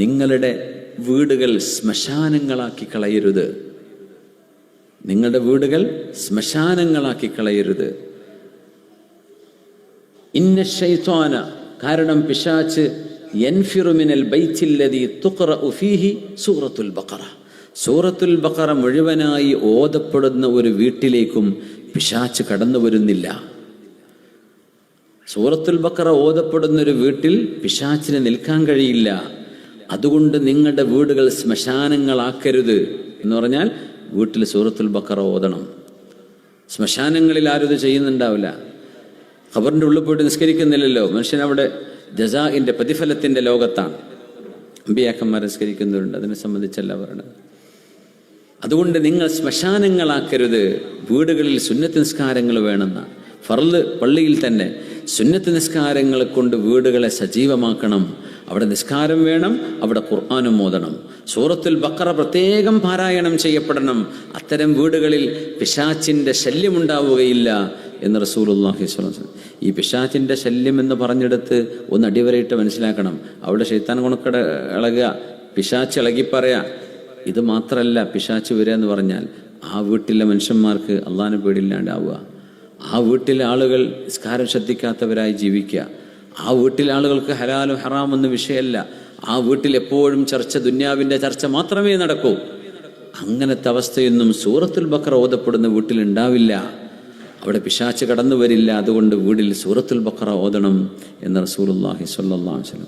നിങ്ങളുടെ വീടുകൾ ശ്മശാനങ്ങളാക്കി കളയരുത്. നിങ്ങളുടെ വീടുകൾ ശ്മശാനങ്ങളാക്കി കളയരുത്. ഇന്ന ശൈത്വാന, കാരണം പിശാച്ച് യൻഫിറു മിനൽ ബൈത്തില്ലദീ തുഖറഉ ഫീഹി സൂറത്തുൽ ബഖറ, സൂറത്തുൽ ബഖറ മുഴുവനായി ഓതപ്പെടുന്ന ഒരു വീട്ടിലേക്കും പിശാച്ച് കടന്നു വരുന്നില്ല. സൂറത്തുൽ ബഖറ ഓതപ്പെടുന്ന ഒരു വീട്ടിൽ പിശാച്ചിന് നിൽക്കാൻ കഴിയില്ല. അതുകൊണ്ട് നിങ്ങളുടെ വീടുകൾ ശ്മശാനങ്ങളാക്കരുത് എന്ന് പറഞ്ഞാൽ വീട്ടിൽ സൂറത്തുൽ ബഖറ ഓതണം. ശ്മശാനങ്ങളിൽ ആരും ഇത് ചെയ്യുന്നുണ്ടാവില്ല. ഖബറിൻ്റെ ഉള്ളിൽ പോയിട്ട് നിസ്കരിക്കുന്നില്ലല്ലോ. മനുഷ്യൻ അവിടെ ജസാഇൻ്റെ പ്രതിഫലത്തിൻ്റെ ലോകത്താണ്. അമ്പിയാക്കന്മാർ നിസ്കരിക്കുന്നവരുണ്ട്, അതിനെ സംബന്ധിച്ചല്ല പറയണത്. അതുകൊണ്ട് നിങ്ങൾ ശ്മശാനങ്ങളാക്കരുത്. വീടുകളിൽ സുന്നത്ത് നിസ്കാരങ്ങൾ വേണമെന്നാണ്. ഫർള് പള്ളിയിൽ തന്നെ സുന്നത്ത് നിസ്കാരങ്ങൾ കൊണ്ട് വീടുകളെ സജീവമാക്കണം. അവിടെ നിസ്കാരം വേണം, അവിടെ ഖുർആനും ഓതണം. സൂറത്തുൽ ബഖറ പ്രത്യേകം പാരായണം ചെയ്യപ്പെടണം. അത്തരം വീടുകളിൽ പിശാച്ചിൻ്റെ ശല്യമുണ്ടാവുകയില്ല എന്ന് റസൂലുള്ളാഹി സ്വല്ലല്ലാഹു അലൈഹി വസല്ലം. ഈ പിശാച്ചിൻ്റെ ശല്യം എന്ന് പറഞ്ഞെടുത്ത് ഒന്ന് അടിവരയിട്ട് മനസ്സിലാക്കണം. അവിടെ ശൈത്താൻ കൊണക്കട ഇളകുക, പിശാച്ച് ഇളകിപ്പറയാ. ഇത് മാത്രമല്ല, പിശാച്ച് വരിക എന്ന് പറഞ്ഞാൽ ആ വീട്ടിലെ മനുഷ്യന്മാർക്ക് അള്ളാഹിനെ പേടിയില്ലാണ്ടാവുക, ആ വീട്ടിലെ ആളുകൾ നിസ്കാരം ശ്രദ്ധിക്കാത്തവരായി ജീവിക്കുക, ആ വീട്ടിലെ ആളുകൾക്ക് ഹലാലും ഹറാമൊന്നും വിഷയമല്ല, ആ വീട്ടിൽ എപ്പോഴും ചർച്ച, ദുന്യാവിൻ്റെ ചർച്ച മാത്രമേ നടക്കൂ. അങ്ങനത്തെ അവസ്ഥയൊന്നും സൂറത്തുൽ ബഖറ ഓതപ്പെടുന്ന വീട്ടിലുണ്ടാവില്ല. അവിടെ പിശാച്ച് കടന്നു വരില്ല. അതുകൊണ്ട് വീടിൽ സൂറത്തുൽ ബഖറ ഓതണം എന്ന് റസൂലുള്ളാഹി സ്വല്ലല്ലാഹു അലൈഹി വസല്ലം.